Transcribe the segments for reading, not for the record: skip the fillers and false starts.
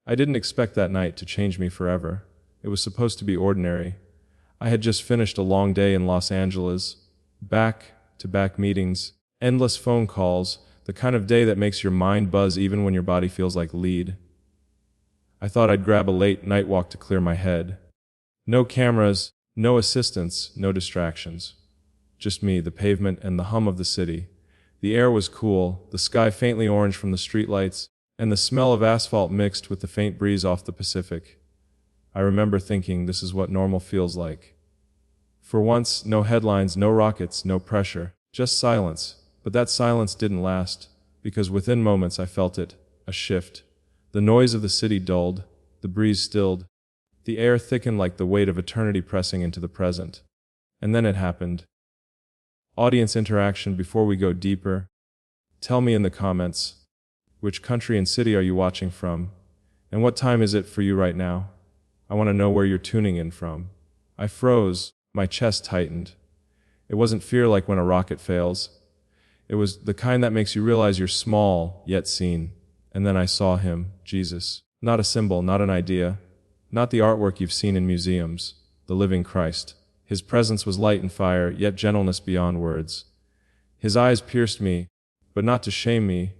I didn't expect that night to change me forever. It was supposed to be ordinary. I had just finished a long day in Los Angeles. Back-to-back meetings, endless phone calls, the kind of day that makes your mind buzz even when your body feels like lead. I thought I'd grab a late night walk to clear my head. No cameras, no assistants, no distractions. Just me, the pavement, and the hum of the city. The air was cool, the sky faintly orange from the streetlights, and the smell of asphalt mixed with the faint breeze off the Pacific. I remember thinking, this is what normal feels like. For once, no headlines, no rockets, no pressure, just silence. But that silence didn't last, because within moments I felt it, a shift. The noise of the city dulled, the breeze stilled, the air thickened like the weight of eternity pressing into the present. And then it happened. Audience interaction before we go deeper. Tell me in the comments, which country and city are you watching from? And what time is it for you right now? I want to know where you're tuning in from. I froze, my chest tightened. It wasn't fear like when a rocket fails. It was the kind that makes you realize you're small, yet seen. And then I saw him, Jesus. Not a symbol, not an idea, not the artwork you've seen in museums, the living Christ. His presence was light and fire, yet gentleness beyond words. His eyes pierced me, but not to shame me,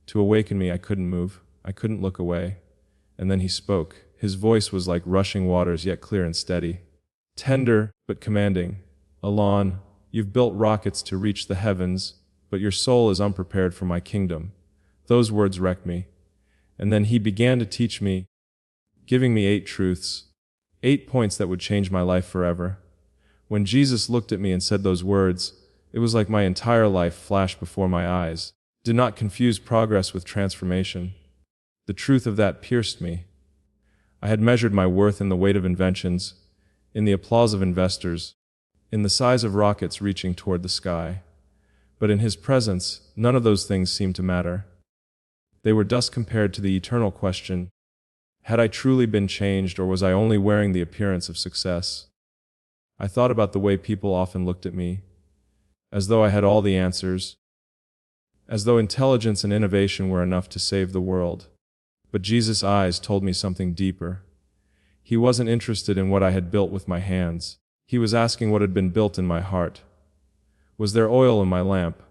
to awaken me. I couldn't move, I couldn't look away. And then he spoke. His voice was like rushing waters, yet clear and steady. Tender, but commanding. Elon, you've built rockets to reach the heavens, but your soul is unprepared for my kingdom. Those words wrecked me. And then he began to teach me, giving me 8 truths, 8 points that would change my life forever. When Jesus looked at me and said those words, it was like my entire life flashed before my eyes. Do not confuse progress with transformation. The truth of that pierced me. I had measured my worth in the weight of inventions, in the applause of investors, in the size of rockets reaching toward the sky. But in his presence, none of those things seemed to matter. They were dust compared to the eternal question, had I truly been changed, or was I only wearing the appearance of success? I thought about the way people often looked at me, as though I had all the answers, as though intelligence and innovation were enough to save the world. But Jesus' eyes told me something deeper. He wasn't interested in what I had built with my hands. He was asking what had been built in my heart. Was there oil in my lamp?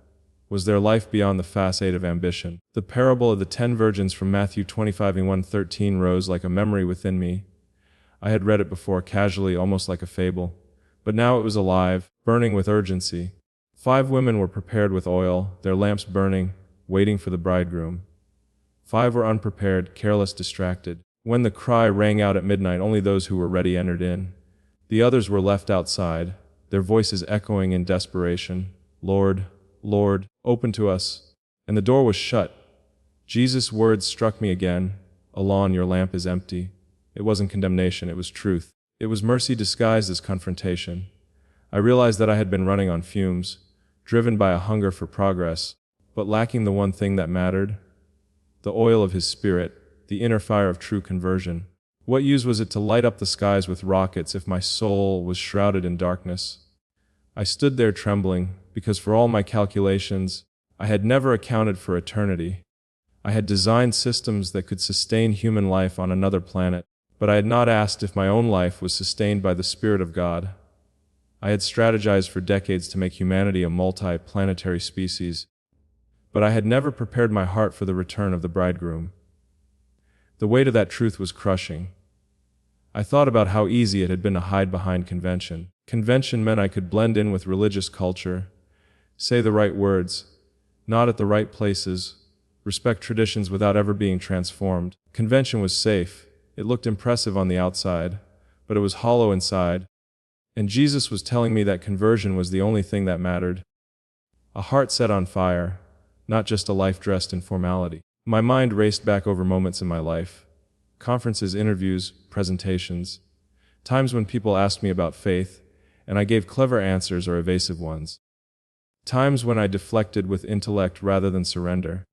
Was there life beyond the facade of ambition? The parable of the 10 virgins from Matthew 25:1-13 rose like a memory within me. I had read it before casually, almost like a fable. But now it was alive, burning with urgency. 5 women were prepared with oil, their lamps burning, waiting for the bridegroom. 5 were unprepared, careless, distracted. When the cry rang out at midnight, only those who were ready entered in. The others were left outside, their voices echoing in desperation. Lord, Lord, open to us. And the door was shut. Jesus' words struck me again. Elon, your lamp is empty. It wasn't condemnation, it was truth. It was mercy disguised as confrontation. I realized that I had been running on fumes, driven by a hunger for progress, but lacking the one thing that mattered, the oil of his spirit, the inner fire of true conversion. What use was it to light up the skies with rockets if my soul was shrouded in darkness? I stood there trembling, because for all my calculations, I had never accounted for eternity. I had designed systems that could sustain human life on another planet, but I had not asked if my own life was sustained by the Spirit of God. I had strategized for decades to make humanity a multi-planetary species, but I had never prepared my heart for the return of the bridegroom. The weight of that truth was crushing. I thought about how easy it had been to hide behind convention. Convention meant I could blend in with religious culture, say the right words, nod at the right places, respect traditions without ever being transformed. Convention was safe. It looked impressive on the outside, but it was hollow inside. And Jesus was telling me that conversion was the only thing that mattered. A heart set on fire, not just a life dressed in formality. My mind raced back over moments in my life. Conferences, interviews, presentations. Times when people asked me about faith, and I gave clever answers or evasive ones. Times when I deflected with intellect rather than surrender.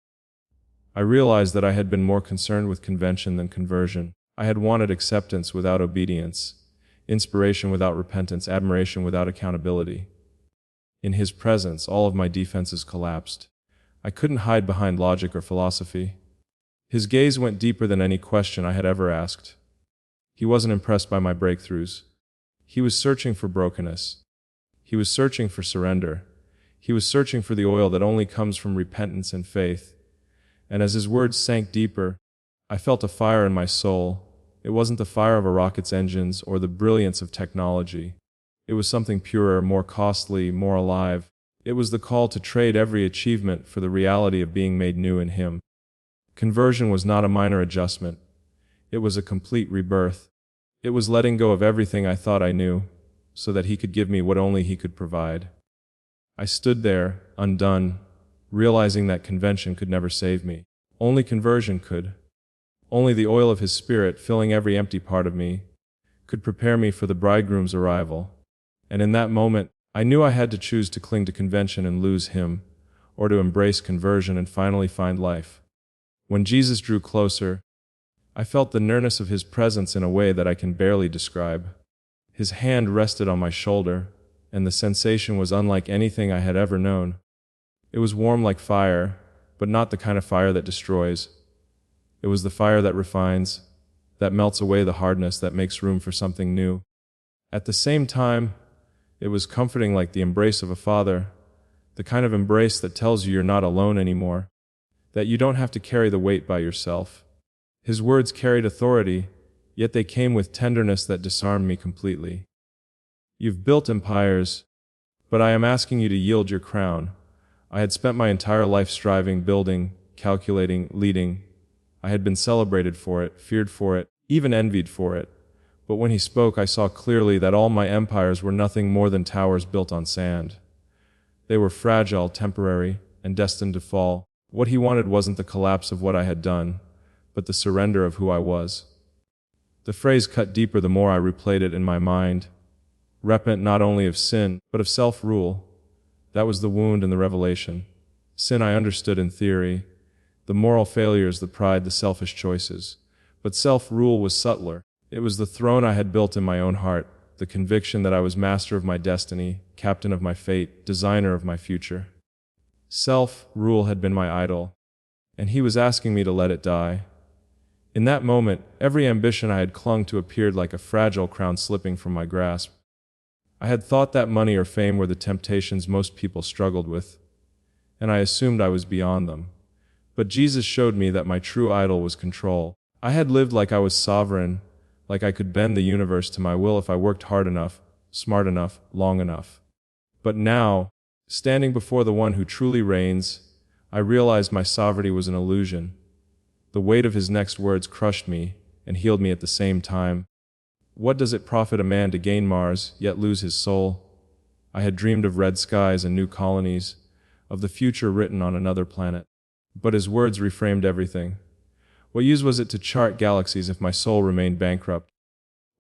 I realized that I had been more concerned with convention than conversion. I had wanted acceptance without obedience, inspiration without repentance, admiration without accountability. In his presence, all of my defenses collapsed. I couldn't hide behind logic or philosophy. His gaze went deeper than any question I had ever asked. He wasn't impressed by my breakthroughs. He was searching for brokenness. He was searching for surrender. He was searching for the oil that only comes from repentance and faith. And as his words sank deeper, I felt a fire in my soul. It wasn't the fire of a rocket's engines or the brilliance of technology. It was something purer, more costly, more alive. It was the call to trade every achievement for the reality of being made new in him. Conversion was not a minor adjustment. It was a complete rebirth. It was letting go of everything I thought I knew, so that he could give me what only he could provide. I stood there, undone, realizing that convention could never save me. Only conversion could. Only the oil of his Spirit, filling every empty part of me, could prepare me for the bridegroom's arrival. And in that moment, I knew I had to choose to cling to convention and lose him, or to embrace conversion and finally find life. When Jesus drew closer, I felt the nearness of his presence in a way that I can barely describe. His hand rested on my shoulder, and the sensation was unlike anything I had ever known. It was warm like fire, but not the kind of fire that destroys. It was the fire that refines, that melts away the hardness, that makes room for something new. At the same time, it was comforting, like the embrace of a father, the kind of embrace that tells you you're not alone anymore, that you don't have to carry the weight by yourself. His words carried authority, yet they came with tenderness that disarmed me completely. You've built empires, but I am asking you to yield your crown. I had spent my entire life striving, building, calculating, leading. I had been celebrated for it, feared for it, even envied for it. But when he spoke, I saw clearly that all my empires were nothing more than towers built on sand. They were fragile, temporary, and destined to fall. What he wanted wasn't the collapse of what I had done, but the surrender of who I was. The phrase cut deeper the more I replayed it in my mind. Repent not only of sin, but of self-rule. That was the wound and the revelation. Sin I understood in theory, the moral failures, the pride, the selfish choices. But self-rule was subtler. It was the throne I had built in my own heart, the conviction that I was master of my destiny, captain of my fate, designer of my future. Self-rule had been my idol, and he was asking me to let it die. In that moment, every ambition I had clung to appeared like a fragile crown slipping from my grasp. I had thought that money or fame were the temptations most people struggled with, and I assumed I was beyond them. But Jesus showed me that my true idol was control. I had lived like I was sovereign, like I could bend the universe to my will if I worked hard enough, smart enough, long enough. But now, standing before the one who truly reigns, I realized my sovereignty was an illusion. The weight of his next words crushed me and healed me at the same time. What does it profit a man to gain Mars, yet lose his soul? I had dreamed of red skies and new colonies, of the future written on another planet. But his words reframed everything. What use was it to chart galaxies if my soul remained bankrupt?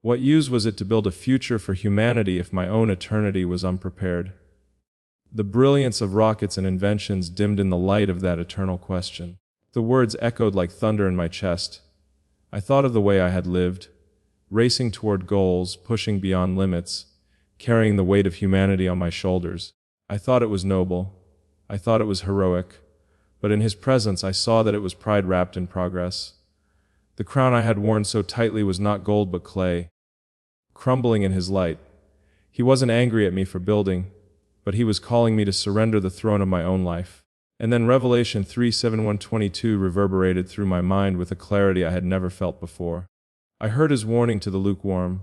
What use was it to build a future for humanity if my own eternity was unprepared? The brilliance of rockets and inventions dimmed in the light of that eternal question. The words echoed like thunder in my chest. I thought of the way I had lived, racing toward goals, pushing beyond limits, carrying the weight of humanity on my shoulders. I thought it was noble. I thought it was heroic. But in his presence I saw that it was pride wrapped in progress. The crown I had worn so tightly was not gold but clay, crumbling in his light. He wasn't angry at me for building, but he was calling me to surrender the throne of my own life. And then Revelation 3:7-22 reverberated through my mind with a clarity I had never felt before. I heard his warning to the lukewarm,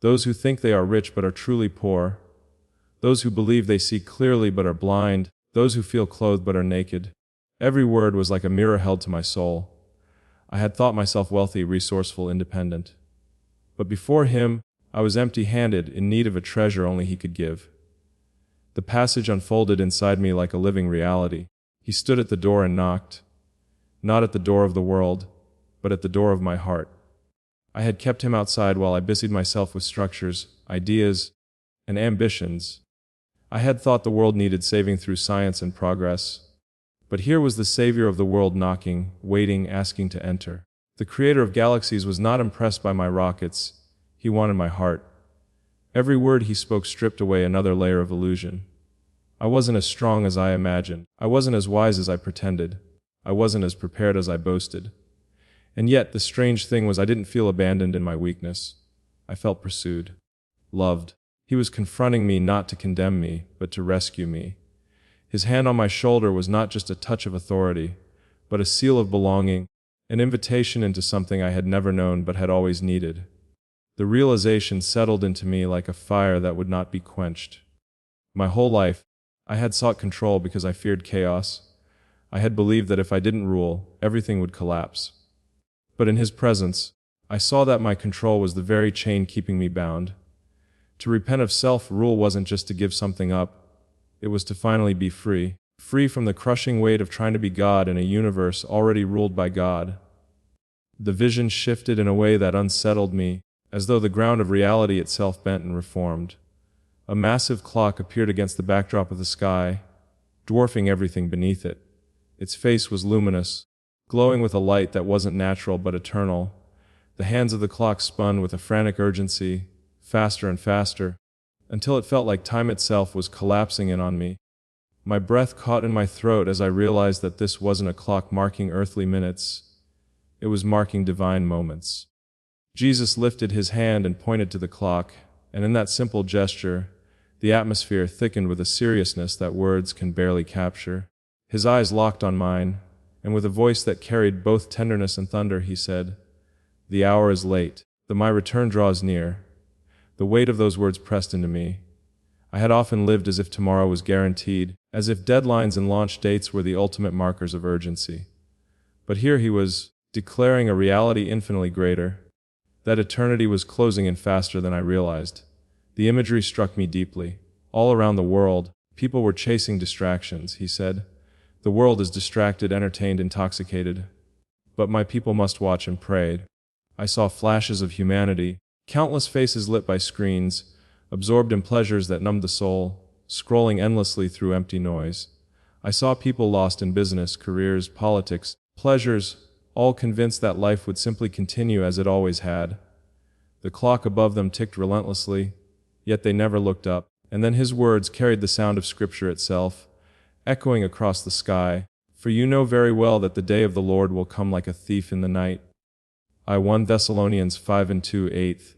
those who think they are rich but are truly poor, those who believe they see clearly but are blind, those who feel clothed but are naked. Every word was like a mirror held to my soul. I had thought myself wealthy, resourceful, independent. But before him, I was empty-handed, in need of a treasure only he could give. The passage unfolded inside me like a living reality. He stood at the door and knocked, not at the door of the world, but at the door of my heart. I had kept him outside while I busied myself with structures, ideas, and ambitions. I had thought the world needed saving through science and progress. But here was the Savior of the world knocking, waiting, asking to enter. The creator of galaxies was not impressed by my rockets. He wanted my heart. Every word he spoke stripped away another layer of illusion. I wasn't as strong as I imagined. I wasn't as wise as I pretended. I wasn't as prepared as I boasted. And yet, the strange thing was I didn't feel abandoned in my weakness. I felt pursued, loved. He was confronting me not to condemn me, but to rescue me. His hand on my shoulder was not just a touch of authority, but a seal of belonging, an invitation into something I had never known but had always needed. The realization settled into me like a fire that would not be quenched. My whole life, I had sought control because I feared chaos. I had believed that if I didn't rule, everything would collapse. But in his presence, I saw that my control was the very chain keeping me bound. To repent of self-rule wasn't just to give something up. It was to finally be free, free from the crushing weight of trying to be God in a universe already ruled by God. The vision shifted in a way that unsettled me, as though the ground of reality itself bent and reformed. A massive clock appeared against the backdrop of the sky, dwarfing everything beneath it. Its face was luminous, glowing with a light that wasn't natural but eternal. The hands of the clock spun with a frantic urgency, faster and faster, until it felt like time itself was collapsing in on me. My breath caught in my throat as I realized that this wasn't a clock marking earthly minutes. It was marking divine moments. Jesus lifted his hand and pointed to the clock, and in that simple gesture, the atmosphere thickened with a seriousness that words can barely capture. His eyes locked on mine, and with a voice that carried both tenderness and thunder, he said, "The hour is late. My return draws near." The weight of those words pressed into me. I had often lived as if tomorrow was guaranteed, as if deadlines and launch dates were the ultimate markers of urgency. But here he was, declaring a reality infinitely greater. That eternity was closing in faster than I realized. The imagery struck me deeply. All around the world, people were chasing distractions, he said. The world is distracted, entertained, intoxicated. But my people must watch and pray. I saw flashes of humanity, countless faces lit by screens, absorbed in pleasures that numbed the soul, scrolling endlessly through empty noise. I saw people lost in business, careers, politics, pleasures, all convinced that life would simply continue as it always had. The clock above them ticked relentlessly, yet they never looked up. And then his words carried the sound of Scripture itself, echoing across the sky, "For you know very well that the day of the Lord will come like a thief in the night." I 1 Thessalonians 5:2-8.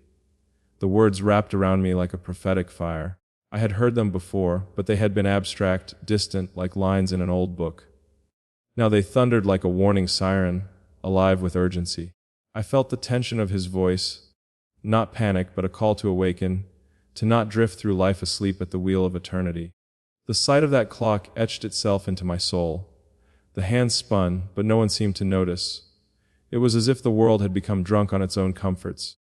The words wrapped around me like a prophetic fire. I had heard them before, but they had been abstract, distant, like lines in an old book. Now they thundered like a warning siren, alive with urgency. I felt the tension of his voice, not panic, but a call to awaken, to not drift through life asleep at the wheel of eternity. The sight of that clock etched itself into my soul. The hands spun, but no one seemed to notice. It was as if the world had become drunk on its own comforts,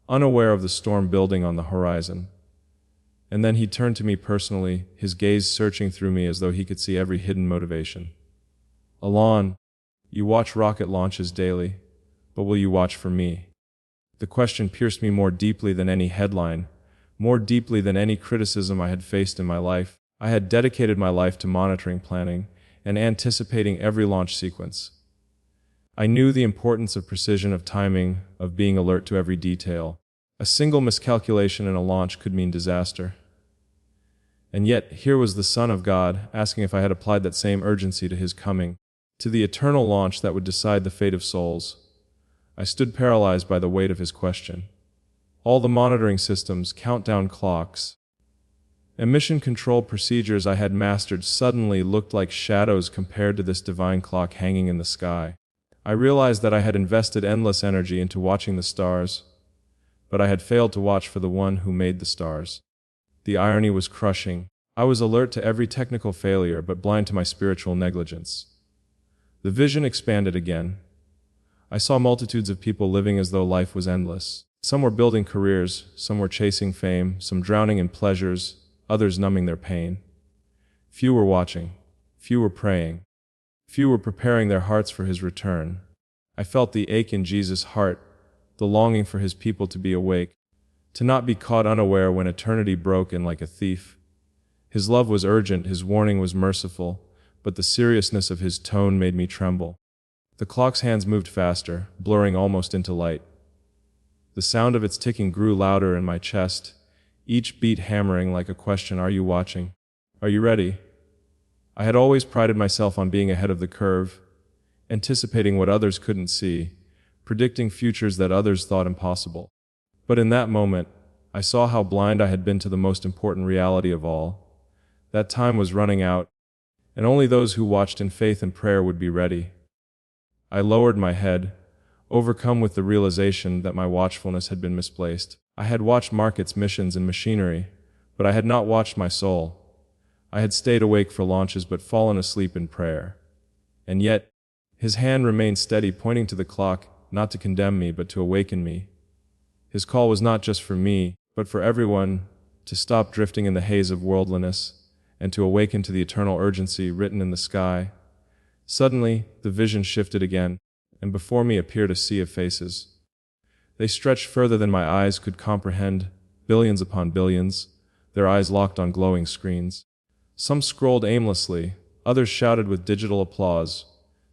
unaware of the storm building on the horizon. And then he turned to me personally, his gaze searching through me as though he could see every hidden motivation. "Elon, you watch rocket launches daily, but will you watch for me?" The question pierced me more deeply than any headline, more deeply than any criticism I had faced in my life. I had dedicated my life to monitoring, planning, and anticipating every launch sequence. I knew the importance of precision, of timing, of being alert to every detail. A single miscalculation in a launch could mean disaster. And yet, here was the Son of God asking if I had applied that same urgency to his coming, to the eternal launch that would decide the fate of souls. I stood paralyzed by the weight of his question. All the monitoring systems, countdown clocks, and mission control procedures I had mastered suddenly looked like shadows compared to this divine clock hanging in the sky. I realized that I had invested endless energy into watching the stars, but I had failed to watch for the one who made the stars. The irony was crushing. I was alert to every technical failure, but blind to my spiritual negligence. The vision expanded again. I saw multitudes of people living as though life was endless. Some were building careers, some were chasing fame, some drowning in pleasures, others numbing their pain. Few were watching, few were praying, few were preparing their hearts for his return. I felt the ache in Jesus' heart, the longing for his people to be awake, to not be caught unaware when eternity broke in like a thief. His love was urgent, his warning was merciful, but the seriousness of his tone made me tremble. The clock's hands moved faster, blurring almost into light. The sound of its ticking grew louder in my chest, each beat hammering like a question. Are you watching? Are you ready? I had always prided myself on being ahead of the curve, anticipating what others couldn't see, predicting futures that others thought impossible. But in that moment, I saw how blind I had been to the most important reality of all. That time was running out, and only those who watched in faith and prayer would be ready. I lowered my head, overcome with the realization that my watchfulness had been misplaced. I had watched markets, missions, and machinery, but I had not watched my soul. I had stayed awake for launches but fallen asleep in prayer. And yet, his hand remained steady, pointing to the clock, not to condemn me but to awaken me. His call was not just for me, but for everyone, to stop drifting in the haze of worldliness, and to awaken to the eternal urgency written in the sky. Suddenly, the vision shifted again, and before me appeared a sea of faces. They stretched further than my eyes could comprehend, billions upon billions, their eyes locked on glowing screens. Some scrolled aimlessly, others shouted with digital applause.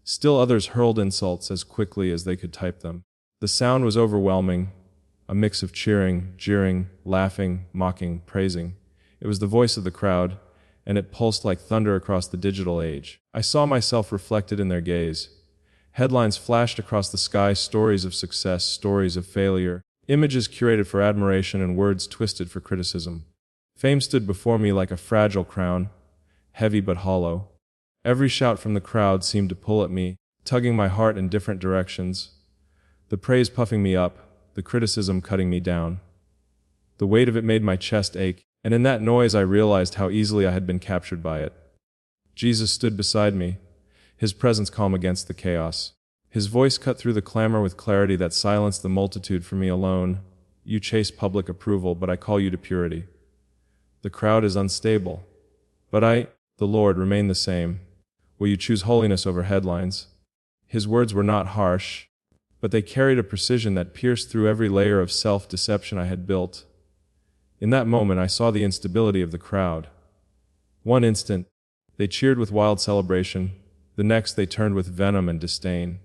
Still others hurled insults as quickly as they could type them. The sound was overwhelming, a mix of cheering, jeering, laughing, mocking, praising. It was the voice of the crowd, and it pulsed like thunder across the digital age. I saw myself reflected in their gaze. Headlines flashed across the sky, stories of success, stories of failure, images curated for admiration and words twisted for criticism. Fame stood before me like a fragile crown, heavy but hollow. Every shout from the crowd seemed to pull at me, tugging my heart in different directions. The praise puffing me up, the criticism cutting me down. The weight of it made my chest ache, and in that noise I realized how easily I had been captured by it. Jesus stood beside me, his presence calm against the chaos. His voice cut through the clamor with clarity that silenced the multitude. For me alone, you chase public approval, but I call you to purity. The crowd is unstable, but I, the Lord, remain the same. Will you choose holiness over headlines? His words were not harsh, but they carried a precision that pierced through every layer of self-deception I had built. In that moment I saw the instability of the crowd. One instant, they cheered with wild celebration. The next they turned with venom and disdain.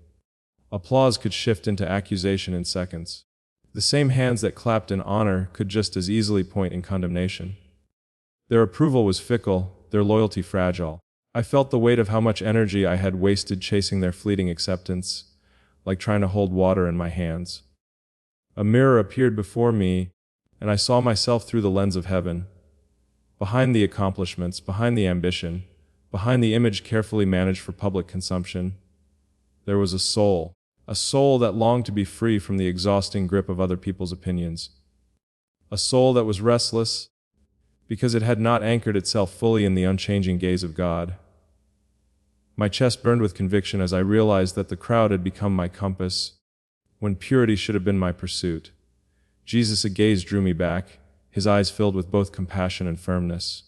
Applause could shift into accusation in seconds. The same hands that clapped in honor could just as easily point in condemnation. Their approval was fickle, their loyalty fragile. I felt the weight of how much energy I had wasted chasing their fleeting acceptance, like trying to hold water in my hands. A mirror appeared before me, and I saw myself through the lens of heaven. Behind the accomplishments, behind the ambition, behind the image carefully managed for public consumption, there was a soul that longed to be free from the exhausting grip of other people's opinions. A soul that was restless because it had not anchored itself fully in the unchanging gaze of God. My chest burned with conviction as I realized that the crowd had become my compass, when purity should have been my pursuit. Jesus' gaze drew me back, his eyes filled with both compassion and firmness.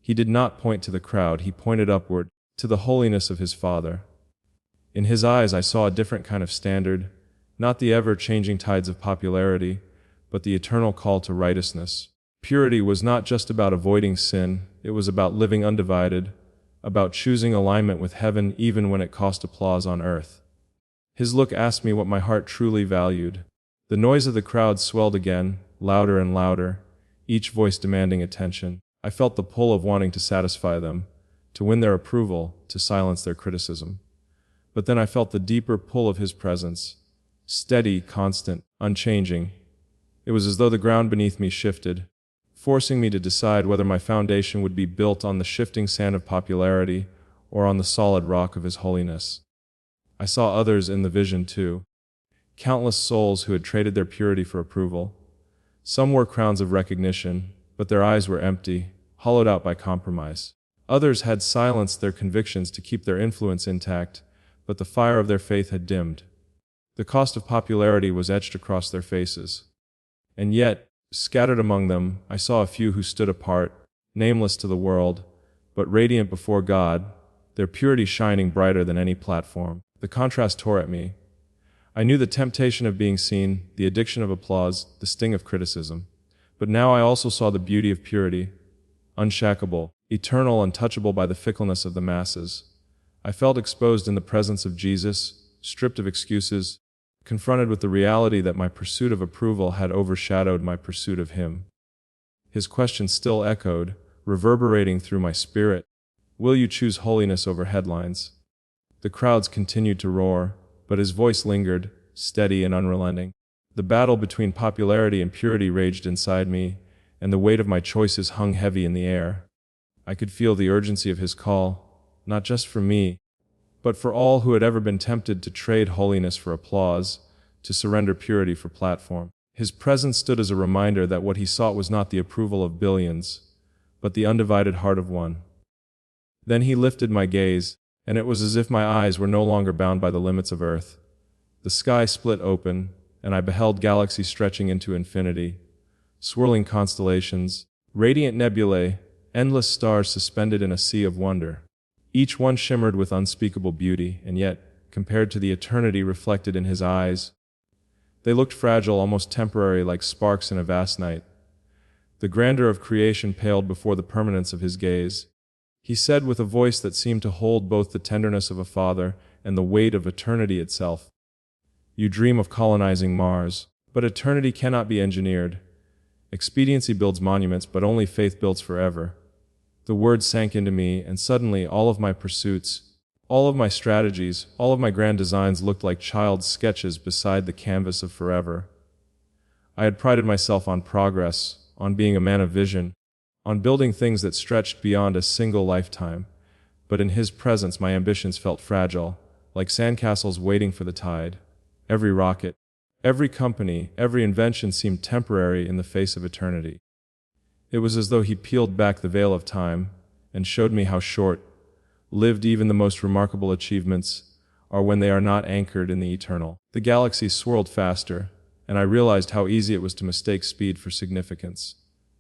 He did not point to the crowd, he pointed upward, to the holiness of his Father. In his eyes I saw a different kind of standard, not the ever-changing tides of popularity, but the eternal call to righteousness. Purity was not just about avoiding sin, it was about living undivided, about choosing alignment with heaven even when it cost applause on earth. His look asked me what my heart truly valued. The noise of the crowd swelled again, louder and louder, each voice demanding attention. I felt the pull of wanting to satisfy them, to win their approval, to silence their criticism. But then I felt the deeper pull of his presence, steady, constant, unchanging. It was as though the ground beneath me shifted, forcing me to decide whether my foundation would be built on the shifting sand of popularity or on the solid rock of his holiness. I saw others in the vision too, countless souls who had traded their purity for approval. Some wore crowns of recognition, but their eyes were empty, hollowed out by compromise. Others had silenced their convictions to keep their influence intact, but the fire of their faith had dimmed. The cost of popularity was etched across their faces. And yet, scattered among them, I saw a few who stood apart, nameless to the world, but radiant before God, their purity shining brighter than any platform. The contrast tore at me. I knew the temptation of being seen, the addiction of applause, the sting of criticism. But now I also saw the beauty of purity, unshackable, eternal, untouchable by the fickleness of the masses. I felt exposed in the presence of Jesus, stripped of excuses, confronted with the reality that my pursuit of approval had overshadowed my pursuit of him. His question still echoed, reverberating through my spirit. Will you choose holiness over headlines? The crowds continued to roar, but his voice lingered, steady and unrelenting. The battle between popularity and purity raged inside me, and the weight of my choices hung heavy in the air. I could feel the urgency of his call, not just for me, but for all who had ever been tempted to trade holiness for applause, to surrender purity for platform. His presence stood as a reminder that what he sought was not the approval of billions, but the undivided heart of one. Then he lifted my gaze, and it was as if my eyes were no longer bound by the limits of Earth. The sky split open, and I beheld galaxies stretching into infinity, swirling constellations, radiant nebulae, endless stars suspended in a sea of wonder. Each one shimmered with unspeakable beauty, and yet, compared to the eternity reflected in his eyes, they looked fragile, almost temporary, like sparks in a vast night. The grandeur of creation paled before the permanence of his gaze. He said with a voice that seemed to hold both the tenderness of a father and the weight of eternity itself, "You dream of colonizing Mars, but eternity cannot be engineered. Expediency builds monuments, but only faith builds forever." The words sank into me, and suddenly all of my pursuits, all of my strategies, all of my grand designs looked like child's sketches beside the canvas of forever. I had prided myself on progress, on being a man of vision, on building things that stretched beyond a single lifetime, but in his presence my ambitions felt fragile, like sandcastles waiting for the tide. Every rocket, every company, every invention seemed temporary in the face of eternity. It was as though he peeled back the veil of time and showed me how short-lived even the most remarkable achievements are when they are not anchored in the eternal. The galaxies swirled faster, and I realized how easy it was to mistake speed for significance.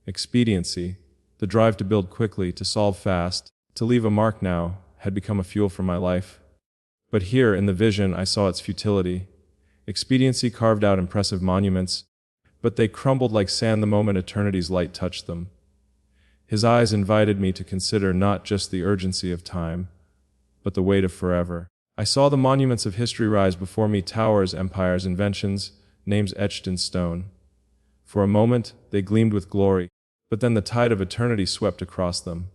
Expediency, the drive to build quickly, to solve fast, to leave a mark now, had become a fuel for my life. But here, in the vision, I saw its futility. Expediency carved out impressive monuments, but they crumbled like sand the moment eternity's light touched them. His eyes invited me to consider not just the urgency of time, but the weight of forever. I saw the monuments of history rise before me, towers, empires, inventions, names etched in stone. For a moment, they gleamed with glory, but then the tide of eternity swept across them,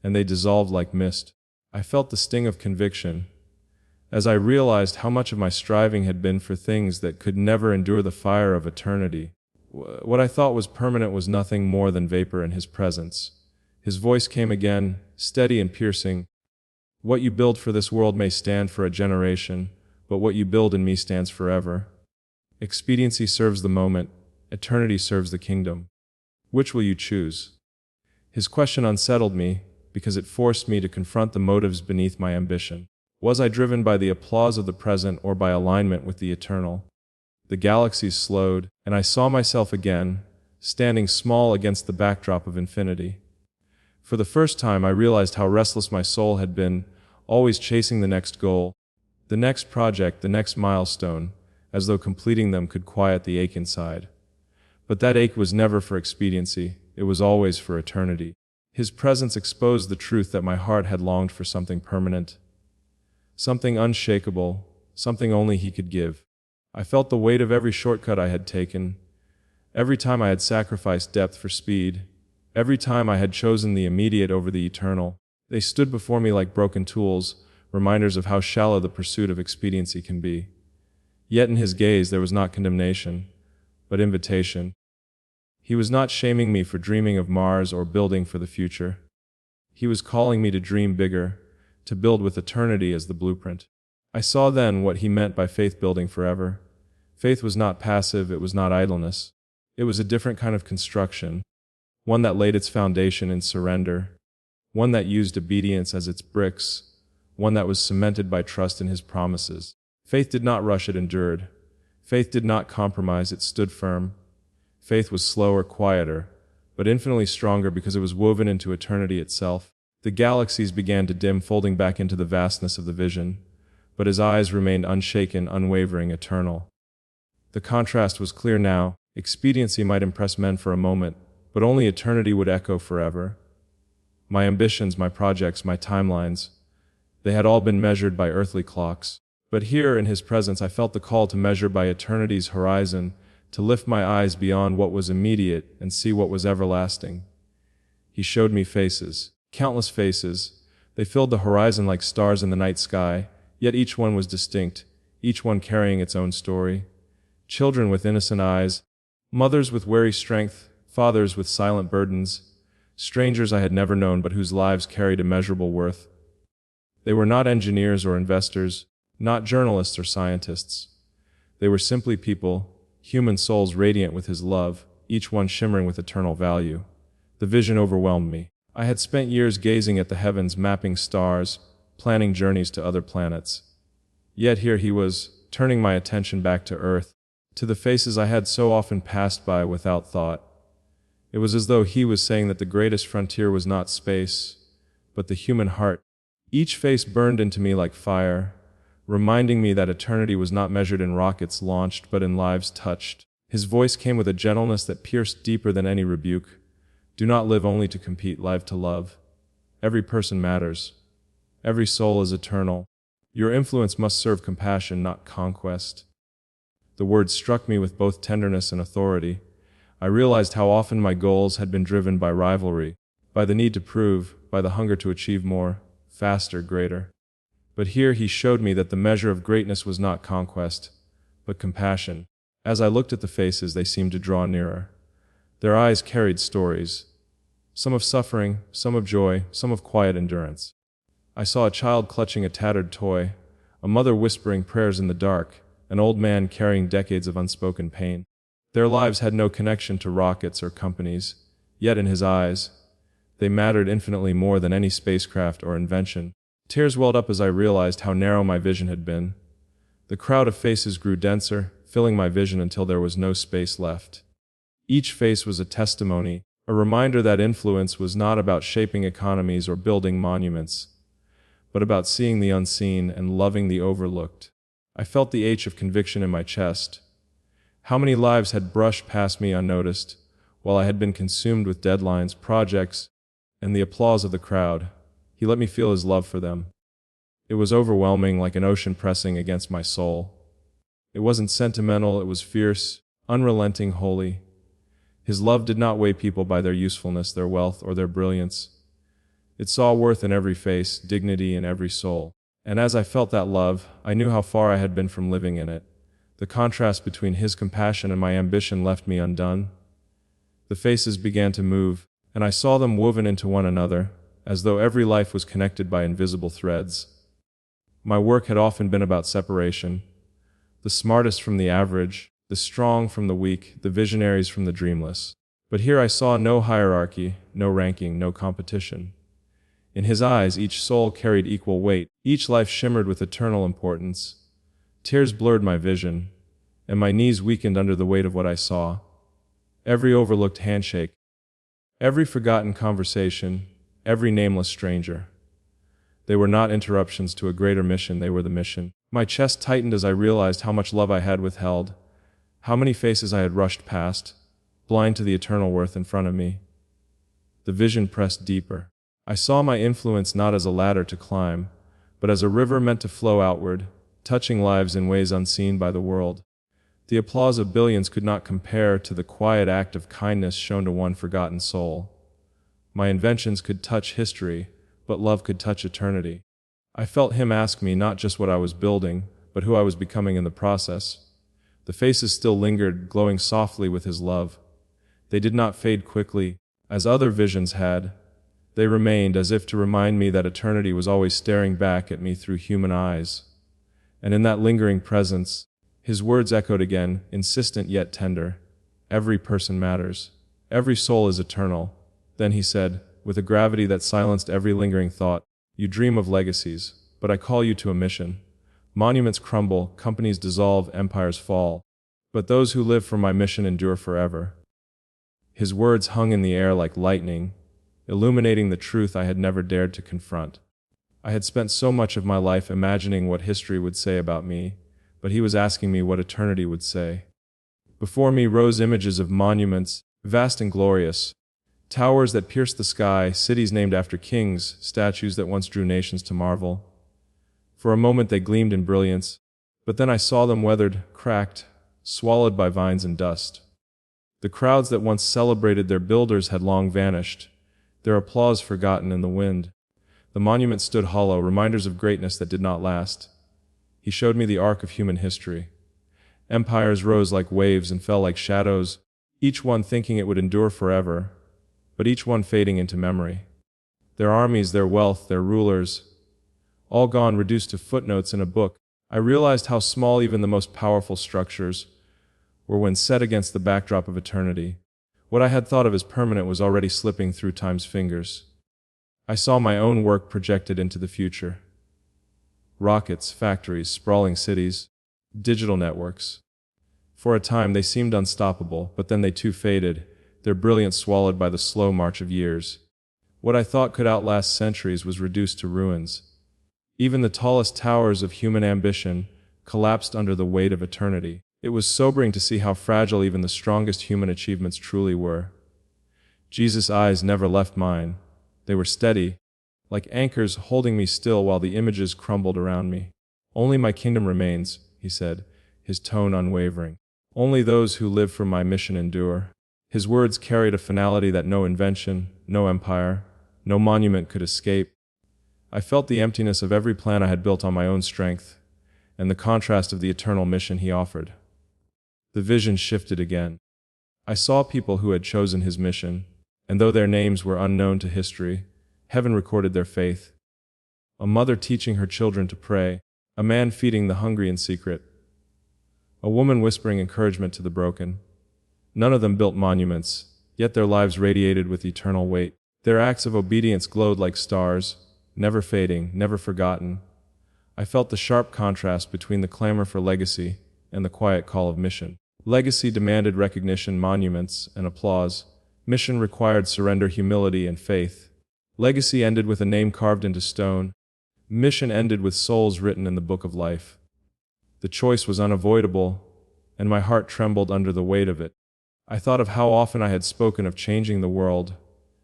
and they dissolved like mist. I felt the sting of conviction, as I realized how much of my striving had been for things that could never endure the fire of eternity. What I thought was permanent was nothing more than vapor in his presence. His voice came again, steady and piercing. "What you build for this world may stand for a generation, but what you build in me stands forever. Expediency serves the moment, eternity serves the kingdom. Which will you choose?" His question unsettled me, because it forced me to confront the motives beneath my ambition. Was I driven by the applause of the present or by alignment with the eternal? The galaxies slowed, and I saw myself again, standing small against the backdrop of infinity. For the first time, I realized how restless my soul had been, always chasing the next goal, the next project, the next milestone, as though completing them could quiet the ache inside. But that ache was never for expediency, it was always for eternity. His presence exposed the truth that my heart had longed for something permanent, something unshakable, something only he could give. I felt the weight of every shortcut I had taken, every time I had sacrificed depth for speed, every time I had chosen the immediate over the eternal. They stood before me like broken tools, reminders of how shallow the pursuit of expediency can be. Yet in his gaze there was not condemnation, but invitation. He was not shaming me for dreaming of Mars or building for the future. He was calling me to dream bigger, to build with eternity as the blueprint. I saw then what he meant by faith building forever. Faith was not passive, it was not idleness. It was a different kind of construction, one that laid its foundation in surrender, one that used obedience as its bricks, one that was cemented by trust in his promises. Faith did not rush, it endured. Faith did not compromise, it stood firm. Faith was slower, quieter, but infinitely stronger because it was woven into eternity itself. The galaxies began to dim, folding back into the vastness of the vision, but his eyes remained unshaken, unwavering, eternal. The contrast was clear now. Expediency might impress men for a moment, but only eternity would echo forever. My ambitions, my projects, my timelines, they had all been measured by earthly clocks. But here in his presence I felt the call to measure by eternity's horizon, to lift my eyes beyond what was immediate and see what was everlasting. He showed me faces, countless faces. They filled the horizon like stars in the night sky, Yet each one was distinct, each one carrying its own story. Children with innocent eyes, mothers with wary strength, fathers with silent burdens, strangers I had never known but whose lives carried immeasurable worth. They were not engineers or investors, not journalists or scientists. They were simply people, human souls radiant with his love, each one shimmering with eternal value. The vision overwhelmed me. I had spent years gazing at the heavens, mapping stars, planning journeys to other planets. Yet here he was, turning my attention back to Earth, to the faces I had so often passed by without thought. It was as though he was saying that the greatest frontier was not space, but the human heart. Each face burned into me like fire, reminding me that eternity was not measured in rockets launched but in lives touched. His voice came with a gentleness that pierced deeper than any rebuke. Do not live only to compete, live to love. Every person matters. Every soul is eternal. Your influence must serve compassion, not conquest. The words struck me with both tenderness and authority. I realized how often my goals had been driven by rivalry, by the need to prove, by the hunger to achieve more, faster, greater. But here he showed me that the measure of greatness was not conquest, but compassion. As I looked at the faces, they seemed to draw nearer. Their eyes carried stories, some of suffering, some of joy, some of quiet endurance. I saw a child clutching a tattered toy, a mother whispering prayers in the dark, an old man carrying decades of unspoken pain. Their lives had no connection to rockets or companies, yet in his eyes, they mattered infinitely more than any spacecraft or invention. Tears welled up as I realized how narrow my vision had been. The crowd of faces grew denser, filling my vision until there was no space left. Each face was a testimony, a reminder that influence was not about shaping economies or building monuments, but about seeing the unseen and loving the overlooked. I felt the ache of conviction in my chest. How many lives had brushed past me unnoticed, while I had been consumed with deadlines, projects, and the applause of the crowd. He let me feel his love for them. It was overwhelming, like an ocean pressing against my soul. It wasn't sentimental, it was fierce, unrelenting, holy. His love did not weigh people by their usefulness, their wealth, or their brilliance. It saw worth in every face, dignity in every soul. And as I felt that love, I knew how far I had been from living in it. The contrast between his compassion and my ambition left me undone. The faces began to move, and I saw them woven into one another, as though every life was connected by invisible threads. My work had often been about separation, the smartest from the average, the strong from the weak, the visionaries from the dreamless. But here I saw no hierarchy, no ranking, no competition. In his eyes, each soul carried equal weight, each life shimmered with eternal importance. Tears blurred my vision, and my knees weakened under the weight of what I saw. Every overlooked handshake, every forgotten conversation, every nameless stranger. They were not interruptions to a greater mission, they were the mission. My chest tightened as I realized how much love I had withheld, how many faces I had rushed past, blind to the eternal worth in front of me. The vision pressed deeper. I saw my influence not as a ladder to climb, but as a river meant to flow outward, touching lives in ways unseen by the world. The applause of billions could not compare to the quiet act of kindness shown to one forgotten soul. My inventions could touch history, but love could touch eternity. I felt him ask me not just what I was building, but who I was becoming in the process. The faces still lingered, glowing softly with his love. They did not fade quickly, as other visions had. They remained as if to remind me that eternity was always staring back at me through human eyes. And in that lingering presence, his words echoed again, insistent yet tender. Every person matters. Every soul is eternal. Then he said, with a gravity that silenced every lingering thought, you dream of legacies, but I call you to a mission. Monuments crumble, companies dissolve, empires fall. But those who live for my mission endure forever. His words hung in the air like lightning, illuminating the truth I had never dared to confront. I had spent so much of my life imagining what history would say about me, but he was asking me what eternity would say. Before me rose images of monuments, vast and glorious, towers that pierced the sky, cities named after kings, statues that once drew nations to marvel. For a moment they gleamed in brilliance, but then I saw them weathered, cracked, swallowed by vines and dust. The crowds that once celebrated their builders had long vanished, their applause forgotten in the wind. The monuments stood hollow, reminders of greatness that did not last. He showed me the arc of human history. Empires rose like waves and fell like shadows, each one thinking it would endure forever, but each one fading into memory. Their armies, their wealth, their rulers, all gone, reduced to footnotes in a book. I realized how small even the most powerful structures were when set against the backdrop of eternity. What I had thought of as permanent was already slipping through time's fingers. I saw my own work projected into the future. Rockets, factories, sprawling cities, digital networks. For a time they seemed unstoppable, but then they too faded, their brilliance swallowed by the slow march of years. What I thought could outlast centuries was reduced to ruins. Even the tallest towers of human ambition collapsed under the weight of eternity. It was sobering to see how fragile even the strongest human achievements truly were. Jesus' eyes never left mine. They were steady, like anchors holding me still while the images crumbled around me. "Only my kingdom remains," he said, his tone unwavering. "Only those who live for my mission endure." His words carried a finality that no invention, no empire, no monument could escape. I felt the emptiness of every plan I had built on my own strength, and the contrast of the eternal mission he offered. The vision shifted again. I saw people who had chosen his mission, and though their names were unknown to history, heaven recorded their faith. A mother teaching her children to pray, a man feeding the hungry in secret, a woman whispering encouragement to the broken. None of them built monuments, yet their lives radiated with eternal weight. Their acts of obedience glowed like stars, never fading, never forgotten. I felt the sharp contrast between the clamor for legacy and the quiet call of mission. Legacy demanded recognition, monuments, and applause. Mission required surrender, humility, and faith. Legacy ended with a name carved into stone. Mission ended with souls written in the book of life. The choice was unavoidable, and my heart trembled under the weight of it. I thought of how often I had spoken of changing the world,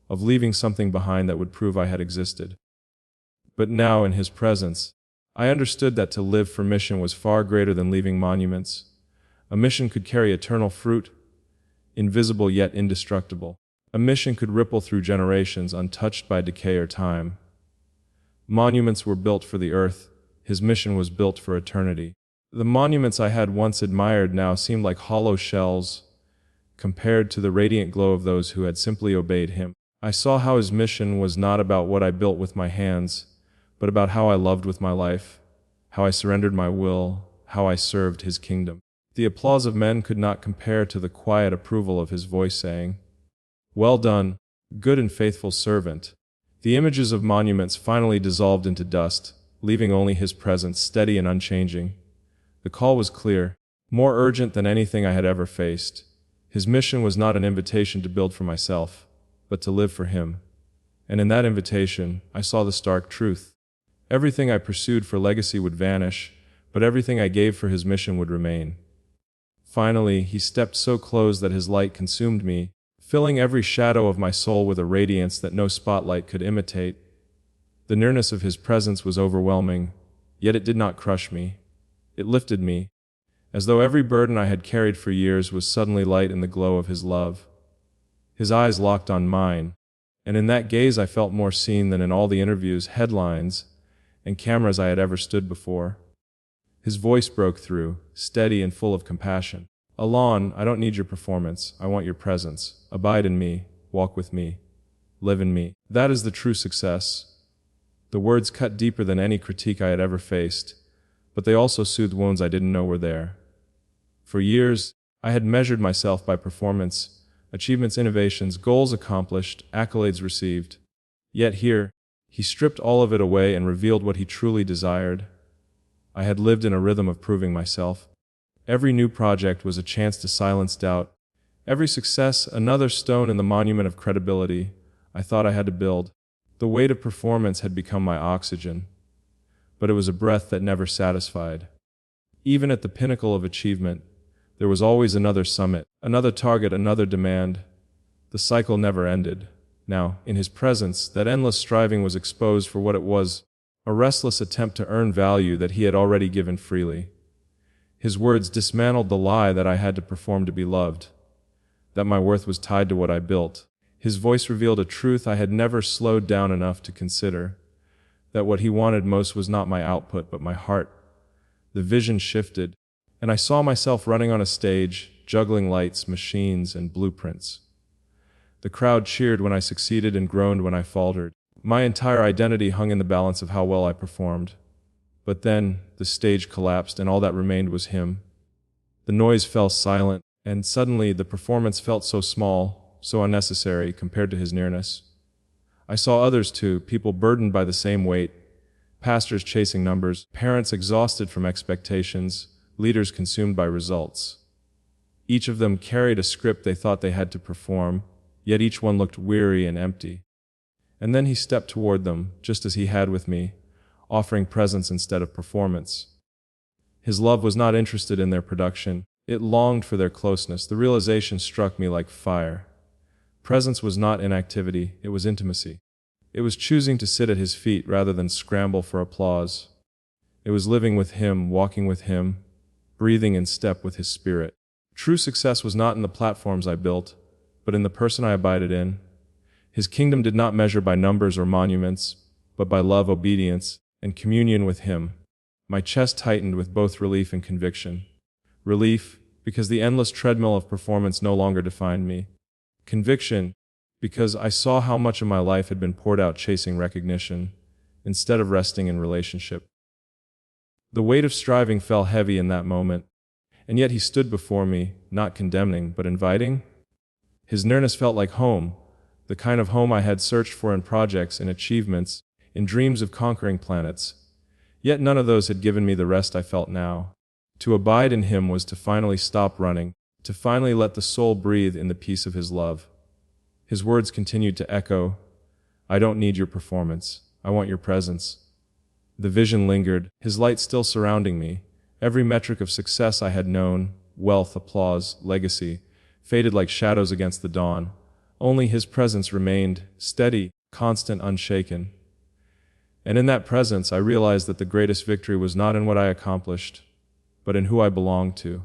of leaving something behind that would prove I had existed. But now, in his presence, I understood that to live for mission was far greater than leaving monuments. A mission could carry eternal fruit, invisible yet indestructible. A mission could ripple through generations, untouched by decay or time. Monuments were built for the earth. His mission was built for eternity. The monuments I had once admired now seemed like hollow shells compared to the radiant glow of those who had simply obeyed him. I saw how his mission was not about what I built with my hands, but about how I loved with my life, how I surrendered my will, how I served his kingdom. The applause of men could not compare to the quiet approval of his voice saying, "Well done, good and faithful servant." The images of monuments finally dissolved into dust, leaving only his presence steady and unchanging. The call was clear, more urgent than anything I had ever faced. His mission was not an invitation to build for myself, but to live for him. And in that invitation, I saw the stark truth. Everything I pursued for legacy would vanish, but everything I gave for his mission would remain. Finally, he stepped so close that his light consumed me, filling every shadow of my soul with a radiance that no spotlight could imitate. The nearness of his presence was overwhelming, yet it did not crush me. It lifted me, as though every burden I had carried for years was suddenly light in the glow of his love. His eyes locked on mine, and in that gaze I felt more seen than in all the interviews, headlines, and cameras I had ever stood before. His voice broke through, steady and full of compassion. "Elon, I don't need your performance. I want your presence. Abide in me, walk with me, live in me. That is the true success." The words cut deeper than any critique I had ever faced, but they also soothed wounds I didn't know were there. For years, I had measured myself by performance, achievements, innovations, goals accomplished, accolades received. Yet here, he stripped all of it away and revealed what he truly desired. I had lived in a rhythm of proving myself. Every new project was a chance to silence doubt. Every success, another stone in the monument of credibility I thought I had to build. The weight of performance had become my oxygen, but it was a breath that never satisfied. Even at the pinnacle of achievement, there was always another summit, another target, another demand. The cycle never ended. Now, in his presence, that endless striving was exposed for what it was, a restless attempt to earn value that he had already given freely. His words dismantled the lie that I had to perform to be loved, that my worth was tied to what I built. His voice revealed a truth I had never slowed down enough to consider, that what he wanted most was not my output but my heart, The vision shifted, and I saw myself running on a stage, juggling lights, machines, and blueprints. The crowd cheered when I succeeded and groaned when I faltered. My entire identity hung in the balance of how well I performed. But then, the stage collapsed and all that remained was him. The noise fell silent, and suddenly the performance felt so small, so unnecessary compared to his nearness. I saw others too, people burdened by the same weight, pastors chasing numbers, parents exhausted from expectations, leaders consumed by results. Each of them carried a script they thought they had to perform, yet each one looked weary and empty. And then he stepped toward them, just as he had with me, offering presence instead of performance. His love was not interested in their production, it longed for their closeness. The realization struck me like fire. Presence was not inactivity, it was intimacy. It was choosing to sit at his feet rather than scramble for applause. It was living with him, walking with him, breathing in step with his spirit. True success was not in the platforms I built, but in the person I abided in. His kingdom did not measure by numbers or monuments, but by love, obedience, and communion with him. My chest tightened with both relief and conviction. Relief, because the endless treadmill of performance no longer defined me. Conviction, because I saw how much of my life had been poured out chasing recognition, instead of resting in relationship. The weight of striving fell heavy in that moment, and yet he stood before me, not condemning, but inviting. His nearness felt like home, the kind of home I had searched for in projects, in achievements, in dreams of conquering planets. Yet none of those had given me the rest I felt now. To abide in him was to finally stop running, to finally let the soul breathe in the peace of his love. His words continued to echo, "I don't need your performance, I want your presence." The vision lingered, his light still surrounding me. Every metric of success I had known, wealth, applause, legacy, faded like shadows against the dawn. Only his presence remained, steady, constant, unshaken. And in that presence I realized that the greatest victory was not in what I accomplished, but in who I belonged to.